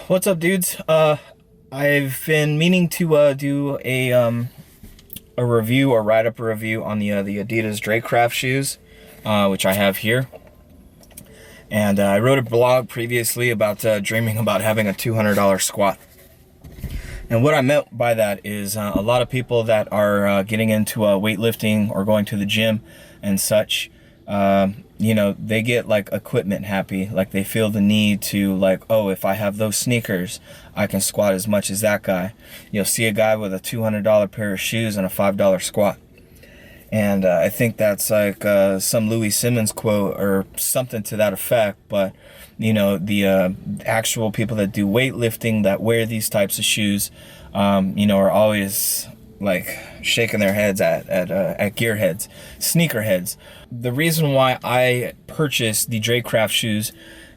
What's up, dudes? I've been meaning to do a review or write up a review on the Adidas Drecraft shoes, which I have here. And I wrote a blog previously about dreaming about having a $200 squat. And what I meant by that is a lot of people that are getting into weightlifting or going to the gym and such, they get like equipment happy. Like they feel the need to like, oh, if I have those sneakers, I can squat as much as that guy. You'll see a guy with a $200 pair of shoes and a $5 squat. And I think that's like some Louis Simmons quote or something to that effect. But, the actual people that do weightlifting that wear these types of shoes, are always like shaking their heads at gearheads, sneakerheads. The reason why I purchased the Drecraft shoes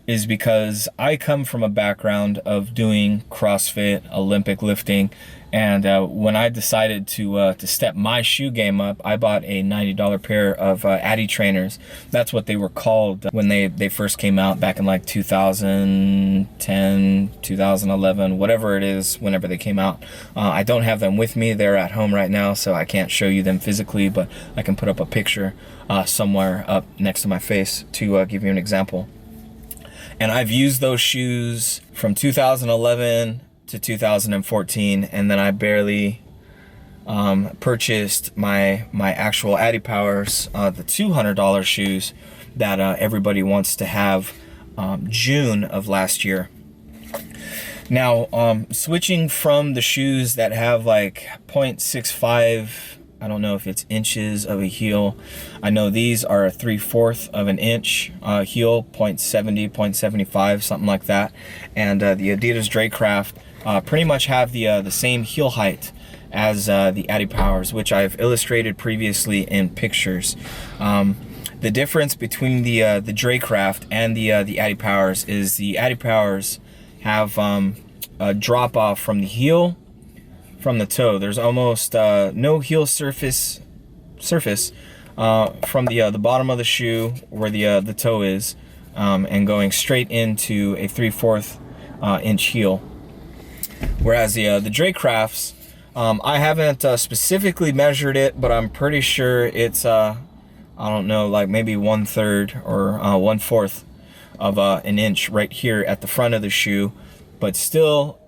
is because I come from a background of doing CrossFit, Olympic lifting, and when I decided to step my shoe game up, I bought a $90 pair of Adi trainers. That's what they were called when they first came out back in like 2010, 2011, whatever it is, whenever they came out. I don't have them with me. They're at home right now, so I can't show you them physically, but I can put up a picture somewhere up next to my face to give you an example. And I've used those shoes from 2011 to 2014, and then I barely purchased my actual Adi Powers, the $200 shoes that everybody wants to have, June of last year. Now, switching from the shoes that have like 0.65, I don't know if it's inches of a heel. I know these are a 3/4 of an inch heel, 0.70, 0.75, something like that. And the Adidas Drecraft pretty much have the same heel height as the Adi Powers, which I've illustrated previously in pictures. The difference between the Drecraft and the Adi Powers is the Adi Powers have a drop off from the heel. From the toe, there's almost no heel surface from the bottom of the shoe where the toe is, and going straight into a 3/4 inch heel. Whereas the Drecrafts, I haven't specifically measured it, but I'm pretty sure it's I don't know, like maybe 1/3 or 1/4 of an inch right here at the front of the shoe, but still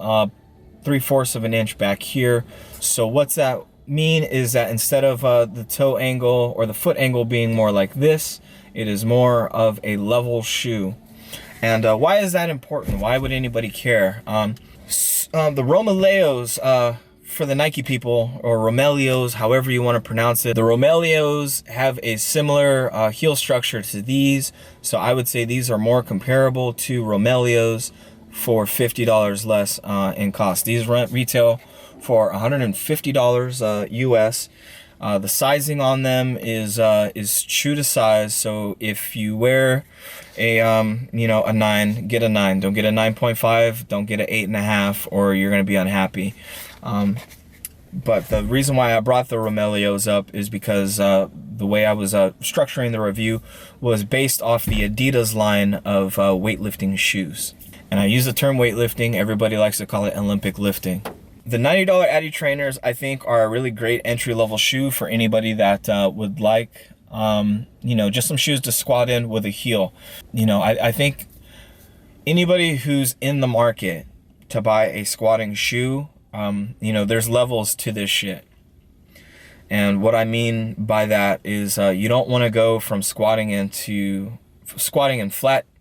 3/4 of an inch back here. So what's that mean is that instead of the toe angle or the foot angle being more like this, it is more of a level shoe. And why is that important? Why would anybody care? The Romaleos, for the Nike people, or Romeleos, however you want to pronounce it, the Romeleos have a similar heel structure to these. So I would say these are more comparable to Romeleos for $50 less in cost. These retail for $150 US. The sizing on them is true to size. So if you wear a a 9, get a 9. Don't get a 9.5. Don't get an 8.5, or you're gonna be unhappy. But the reason why I brought the Romeleos up is because the way I was structuring the review was based off the Adidas line of weightlifting shoes. And I use the term weightlifting. Everybody likes to call it Olympic lifting. The $90 Adi trainers, I think, are a really great entry-level shoe for anybody that would like, just some shoes to squat in with a heel. I think anybody who's in the market to buy a squatting shoe, there's levels to this shit. And what I mean by that is you don't want to go from squatting in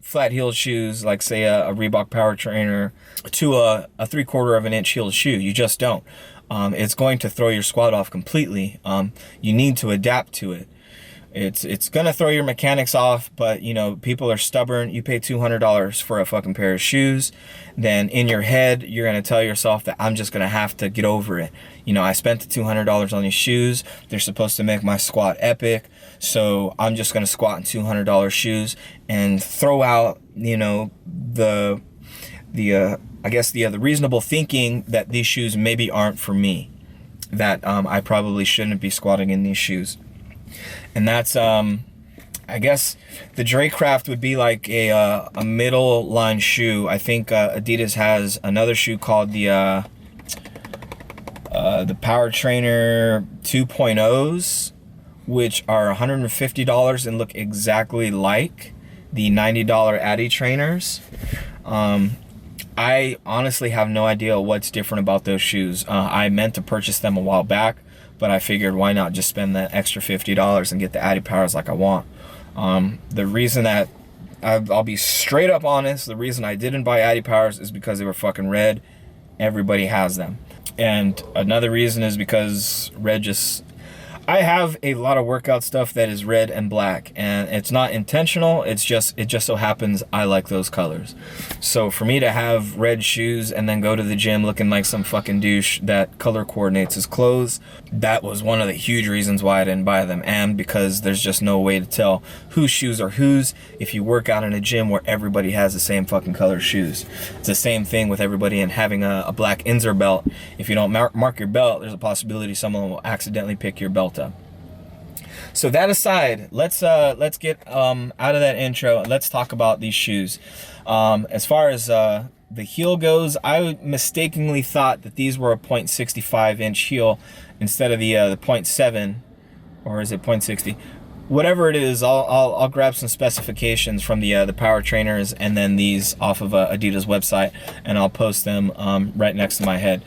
flat-heeled shoes, like say a Reebok Power Trainer, to a 3/4 of an inch heeled shoe. You just don't. It's going to throw your squat off completely. You need to adapt to it. It's gonna throw your mechanics off, but people are stubborn. You pay $200 for a fucking pair of shoes, then in your head you're gonna tell yourself that I'm just gonna have to get over it. I spent the $200 on these shoes. They're supposed to make my squat epic, so I'm just gonna squat in $200 shoes and throw out the reasonable thinking that these shoes maybe aren't for me, that I probably shouldn't be squatting in these shoes. And that's I guess the Dracraft would be like a middle line shoe. I think Adidas has another shoe called the Power Trainer 2.0s, which are $150 and look exactly like the $90 Adi trainers. I honestly have no idea what's different about those shoes. I meant to purchase them a while back, but I figured why not just spend that extra $50 and get the Adi Powers like I want. The reason that I'll be straight up honest, the reason I didn't buy Adi Powers is because they were fucking red. Everybody has them. And another reason is because red just... I have a lot of workout stuff that is red and black, and it's not intentional. It just so happens I like those colors. So for me to have red shoes and then go to the gym looking like some fucking douche that color coordinates his clothes, that was one of the huge reasons why I didn't buy them. And because there's just no way to tell whose shoes are whose if you work out in a gym where everybody has the same fucking color shoes. It's the same thing with everybody and having a black Inzer belt. If you don't mark your belt, there's a possibility someone will accidentally pick your belt up. So that aside, let's get out of that intro and let's talk about these shoes. As far as the heel goes, I mistakenly thought that these were a 0.65 inch heel instead of the 0.7, or is it 0.60? Whatever it is, I'll grab some specifications from the Power Trainers and then these off of Adidas website, and I'll post them right next to my head.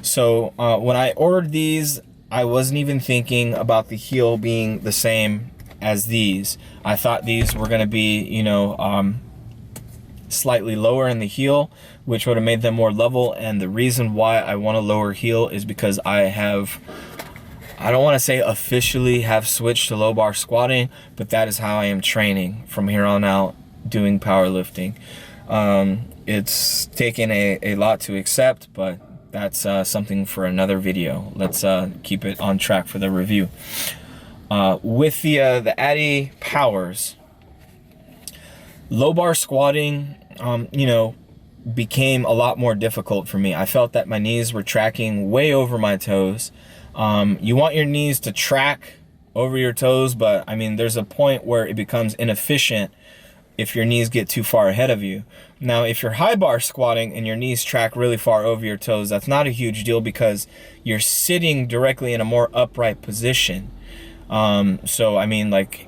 So when I ordered these, I wasn't even thinking about the heel being the same as these. I thought these were going to be, you know, slightly lower in the heel, which would have made them more level. And the reason why I want a lower heel is because I don't want to say officially have switched to low bar squatting, but that is how I am training from here on out doing powerlifting. It's taken a lot to accept, but that's something for another video. Let's keep it on track for the review. With the Adi Powers, low bar squatting, you know, became a lot more difficult for me. I felt that my knees were tracking way over my toes. You want your knees to track over your toes, but I mean, there's a point where it becomes inefficient if your knees get too far ahead of you. Now, if you're high bar squatting and your knees track really far over your toes, that's not a huge deal because you're sitting directly in a more upright position. So I mean, like,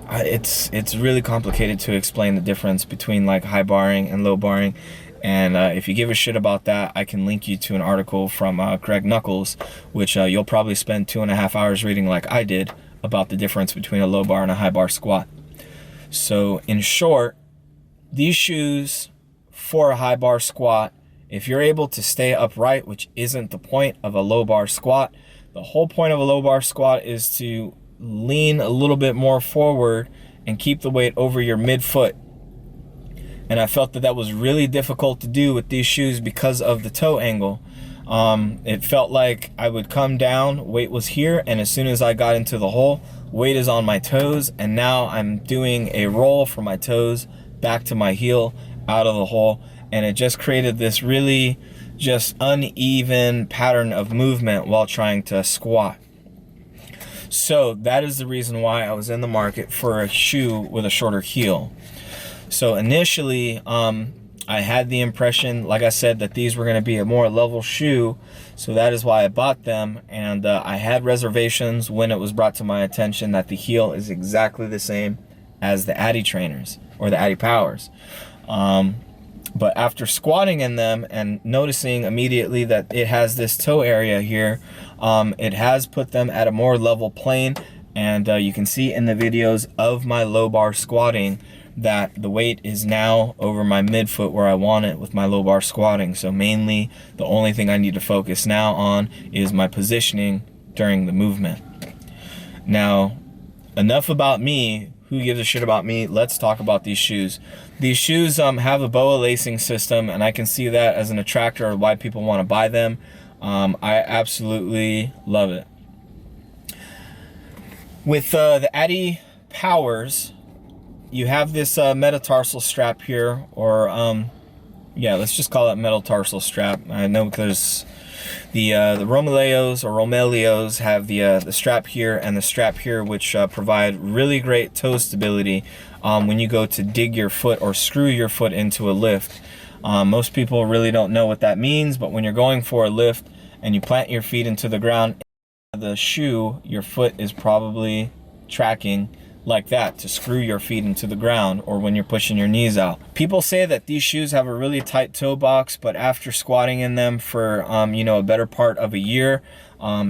it's really complicated to explain the difference between like high barring and low barring. And if you give a shit about that, I can link you to an article from Greg Nuckols, which you'll probably spend 2.5 hours reading like I did about the difference between a low bar and a high bar squat. So in short, these shoes for a high bar squat, if you're able to stay upright, which isn't the point of a low bar squat, the whole point of a low bar squat is to lean a little bit more forward and keep the weight over your midfoot. And I felt that that was really difficult to do with these shoes because of the toe angle. It felt like I would come down, weight was here, and as soon as I got into the hole, weight is on my toes, and now I'm doing a roll from my toes back to my heel out of the hole, and it just created this really just uneven pattern of movement while trying to squat. So that is the reason why I was in the market for a shoe with a shorter heel. So initially, I had the impression, like I said, that these were going to be a more level shoe, so that is why I bought them. And I had reservations when it was brought to my attention that the heel is exactly the same as the Adi trainers or the Adi Powers. But after squatting in them and noticing immediately that it has this toe area here, it has put them at a more level plane. And you can see in the videos of my low bar squatting that the weight is now over my midfoot where I want it with my low bar squatting. So mainly the only thing I need to focus now on is my positioning during the movement. Now, enough about me. Who gives a shit about me? Let's talk about these shoes. These shoes have a BOA lacing system, and I can see that as an attractor of why people want to buy them. I absolutely love it. With the Adi Powers, you have this metatarsal strap here, or yeah, let's just call it metatarsal strap. I know because The Romaleos or Romelios have the strap here and the strap here, which provide really great toe stability when you go to dig your foot or screw your foot into a lift. Most people really don't know what that means, but when you're going for a lift and you plant your feet into the ground, the shoe, your foot is probably tracking like that to screw your feet into the ground, or when you're pushing your knees out. People say that these shoes have a really tight toe box, but after squatting in them for you know, a better part of a year,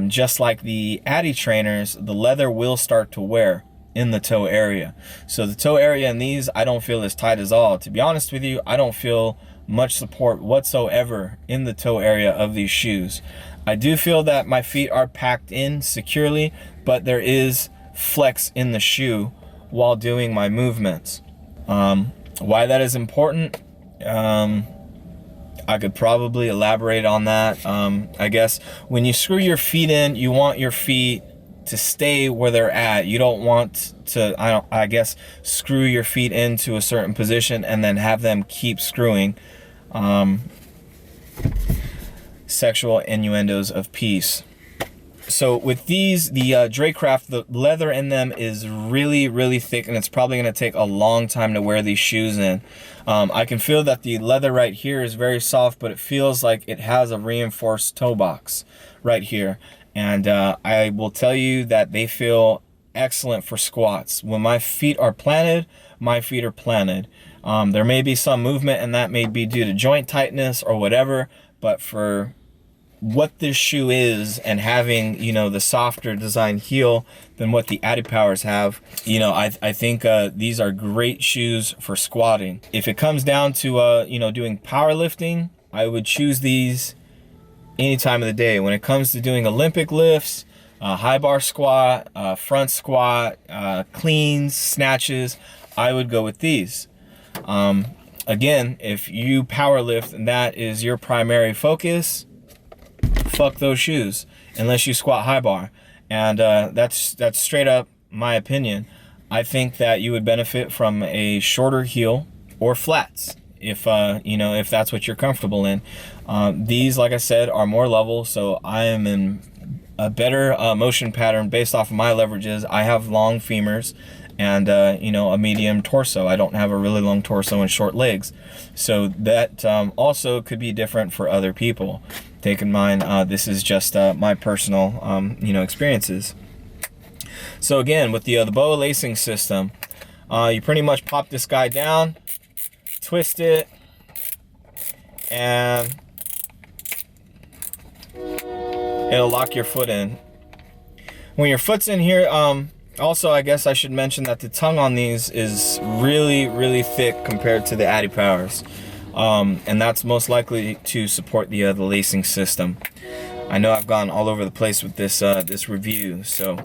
just like the Adi trainers, the leather will start to wear in the toe area. So the toe area in these, I don't feel as tight as all. To be honest with you, I don't feel much support whatsoever in the toe area of these shoes. I do feel that my feet are packed in securely, but there is flex in the shoe while doing my movements. Why that is important, I could probably elaborate on that. I guess when you screw your feet in, you want your feet to stay where they're at. You don't want to, I guess, screw your feet into a certain position and then have them keep screwing. Sexual innuendos of peace. So with these, the Dracraft, the leather in them is really, really thick, and it's probably going to take a long time to wear these shoes in. I can feel that the leather right here is very soft, but it feels like it has a reinforced toe box right here. And I will tell you that they feel excellent for squats. When my feet are planted, my feet are planted. There may be some movement, and that may be due to joint tightness or whatever, but for what this shoe is, and having, you know, the softer design heel than what the Adipowers have, you know, I think these are great shoes for squatting. If it comes down to you know, doing powerlifting, I would choose these any time of the day. When it comes to doing Olympic lifts, high bar squat, front squat, cleans, snatches, I would go with these. Again, if you power lift and that is your primary focus, fuck those shoes unless you squat high bar. And that's straight up my opinion. I think that you would benefit from a shorter heel or flats if you know, if that's what you're comfortable in. These, like I said, are more level, so I am in a better motion pattern based off of my leverages. I have long femurs and you know, a medium torso. I don't have a really long torso and short legs, so that also could be different for other people. Take in mind, this is just my personal you know, experiences. So again, with the BOA lacing system, you pretty much pop this guy down, twist it, and it'll lock your foot in. When your foot's in here, also, I guess I should mention that the tongue on these is really, really thick compared to the Adipowers. And that's most likely to support the lacing system. I know I've gone all over the place with this this review. So,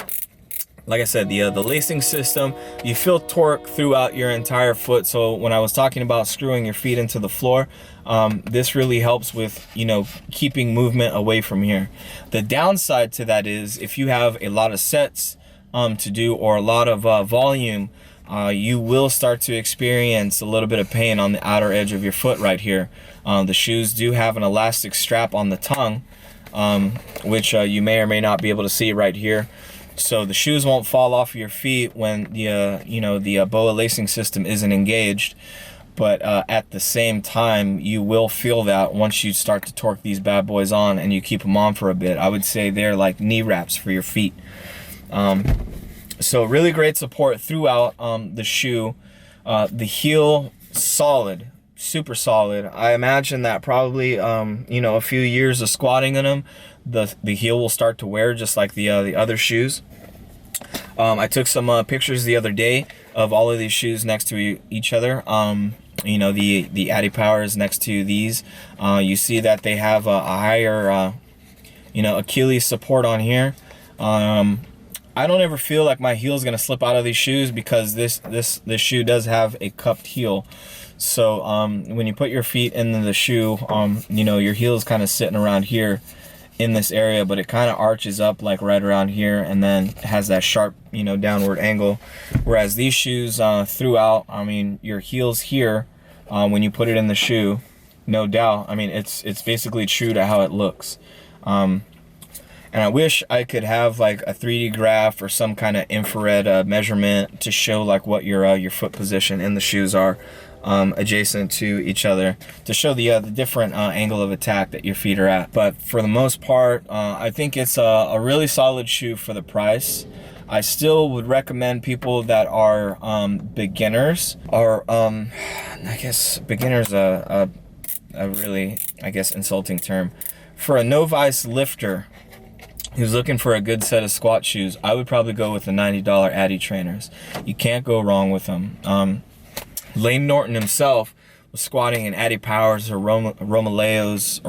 like I said, the lacing system, you feel torque throughout your entire foot. So when I was talking about screwing your feet into the floor, this really helps with, you know, keeping movement away from here. The downside to that is if you have a lot of sets to do, or a lot of volume, you will start to experience a little bit of pain on the outer edge of your foot right here. The shoes do have an elastic strap on the tongue, which you may or may not be able to see right here. So the shoes won't fall off your feet when the you know, the BOA lacing system isn't engaged. But at the same time, you will feel that once you start to torque these bad boys on and you keep them on for a bit. I would say they're like knee wraps for your feet. So really great support throughout the shoe. The heel, solid, super solid. I imagine that probably you know, a few years of squatting in them, the heel will start to wear just like the other shoes. I took some pictures the other day of all of these shoes next to each other. You know, the Adipowers next to these. You see that they have a higher you know, Achilles support on here. I don't ever feel like my heel is gonna slip out of these shoes because this shoe does have a cupped heel. So when you put your feet in the shoe, you know, your heel is kind of sitting around here in this area, but it kind of arches up like right around here and then has that sharp, you know, downward angle. Whereas these shoes throughout, I mean, your heel's here when you put it in the shoe, no doubt. I mean, it's basically true to how it looks. And I wish I could have like a 3D graph or some kind of infrared measurement to show like what your foot position in the shoes are adjacent to each other, to show the different angle of attack that your feet are at. But for the most part, I think it's a really solid shoe for the price. I still would recommend people that are beginners, or I guess beginners a really, I guess, insulting term. For a novice lifter who's looking for a good set of squat shoes, I would probably go with the $90 Addy trainers. You can't go wrong with them. Layne Norton himself was squatting in Addy Powers or Romeleos,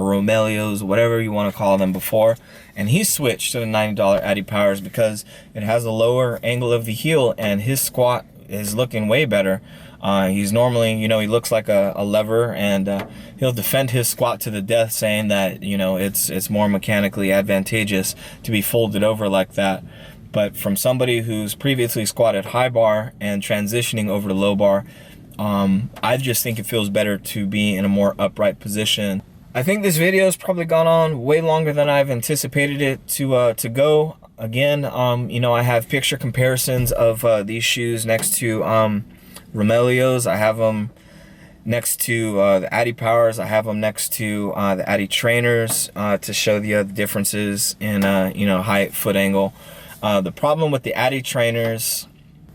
whatever you want to call them before, and he switched to the $90 Addy Powers because it has a lower angle of the heel and his squat is looking way better. He's normally, you know, he looks like a lever, and he'll defend his squat to the death, saying that, you know, it's more mechanically advantageous to be folded over like that. But from somebody who's previously squatted high bar and transitioning over to low bar, I just think it feels better to be in a more upright position. I think this video has probably gone on way longer than I've anticipated it to go. Again, you know, I have picture comparisons of these shoes next to Romeleos. I have them next to the Addy Powers. I have them next to the Addy trainers to show the differences in you know, height, foot angle. The problem with the Addy trainers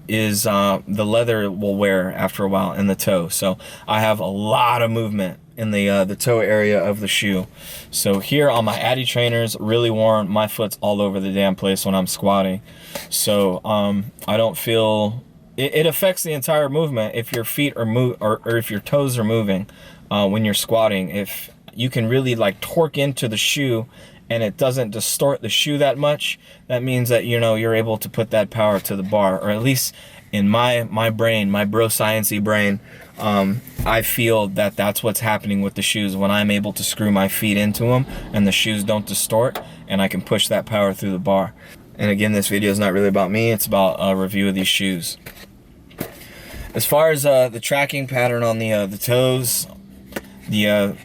is the leather will wear after a while in the toe. So I have a lot of movement in the toe area of the shoe. So here on my Addy trainers, really worn, my foot's all over the damn place when I'm squatting. So I don't feel it affects the entire movement if your feet are or if your toes are moving when you're squatting. If you can really like torque into the shoe and it doesn't distort the shoe that much, that means that, you know, you're able to put that power to the bar, or at least in my brain, my bro science-y brain, I feel that that's what's happening with the shoes when I'm able to screw my feet into them and the shoes don't distort and I can push that power through the bar. And again, this video is not really about me, it's about a review of these shoes. As far as the tracking pattern on the toes, the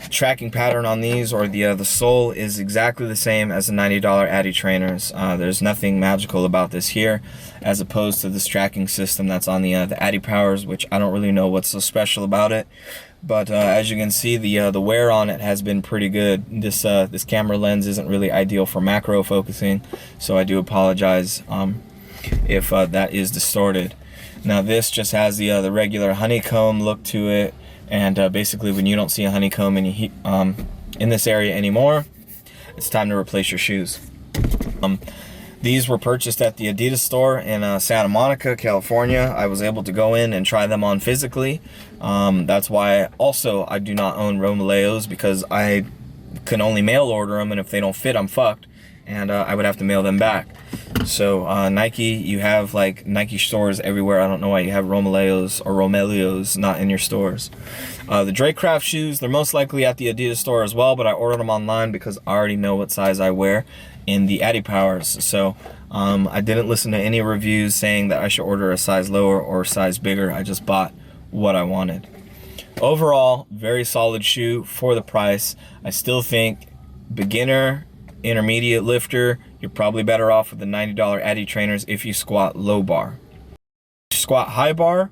tracking pattern on these, or the sole, is exactly the same as the $90 Addy trainers. There's nothing magical about this here, as opposed to this tracking system that's on the Addy Powers, which I don't really know what's so special about it. But as you can see, the wear on it has been pretty good. This camera lens isn't really ideal for macro focusing, so I do apologize if that is distorted. Now this just has the regular honeycomb look to it, and basically when you don't see a honeycomb in this area anymore, it's time to replace your shoes. These were purchased at the Adidas store in Santa Monica, California. I was able to go in and try them on physically. That's why also I do not own Romeleos, because I can only mail order them, and if they don't fit, I'm fucked, and I would have to mail them back. So Nike, you have like Nike stores everywhere. I don't know why you have Romeleos or Romeleos not in your stores. The Drakecraft shoes, they're most likely at the Adidas store as well, but I ordered them online because I already know what size I wear in the Addy Powers. So I didn't listen to any reviews saying that I should order a size lower or a size bigger. I just bought what I wanted. Overall, very solid shoe for the price. I still think beginner, intermediate lifter, you're probably better off with the $90 Addy trainers if you squat low bar. If you squat high bar,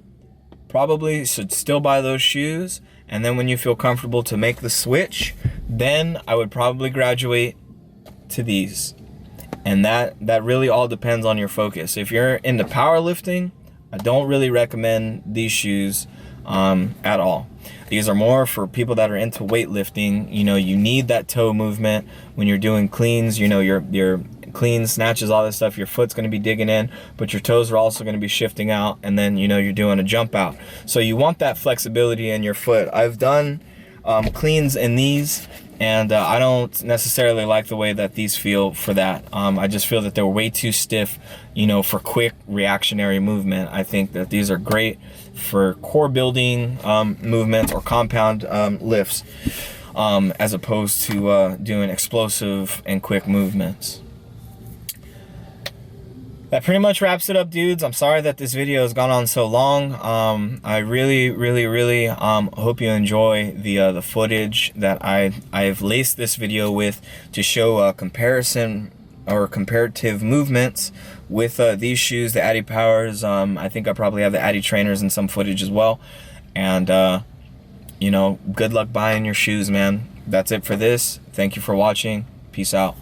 probably should still buy those shoes, and then when you feel comfortable to make the switch, then I would probably graduate to these. And that really all depends on your focus. If you're into powerlifting, I don't really recommend these shoes at all. These are more for people that are into weightlifting. You know, you need that toe movement when you're doing cleans. You know, your cleans, snatches, all this stuff, your foot's going to be digging in, but your toes are also going to be shifting out, and then, you know, you're doing a jump out. So you want that flexibility in your foot. I've done cleans in these, and I don't necessarily like the way that these feel for that. I just feel that they're way too stiff, you know, for quick reactionary movement. I think that these are great for core building movements or compound lifts, as opposed to doing explosive and quick movements. that pretty much wraps it up, dudes. I'm sorry that this video has gone on so long. I really hope you enjoy the footage that I've laced this video with to show a comparison or comparative movements with these shoes, the Adi Powers. I think I probably have the Adi trainers and some footage as well. And you know, good luck buying your shoes, man. That's it for this. Thank you for watching. Peace out.